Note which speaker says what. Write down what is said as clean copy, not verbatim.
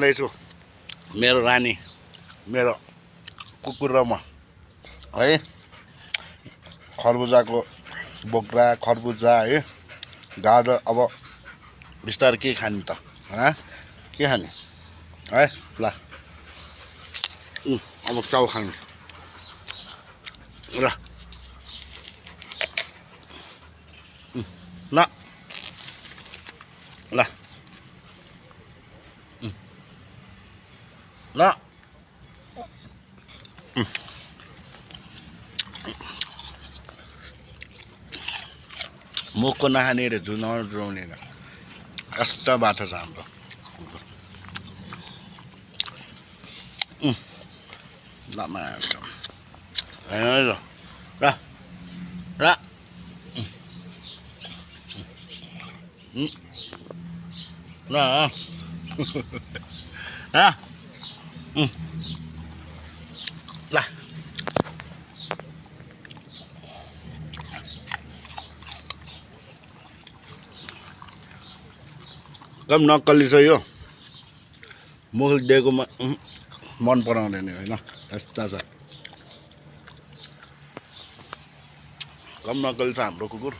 Speaker 1: रहेछु मेरो रानी मेरो कुकुर र म है खरबुजाको बोक्रा खरबुजा है गाजर अब बिस्तारै के खाने त के खाने है ल अब चाउ खानु ल ल ल ल मुखको नखाने रे जुनाउने यस्ता बाटो छ हाम्रो लामा ल ल ल ल कम नक्कली छ यो मुख दिएको मन पराउँदैन होइन यस्ता छ कम नक्कली छ हाम्रो कुकुर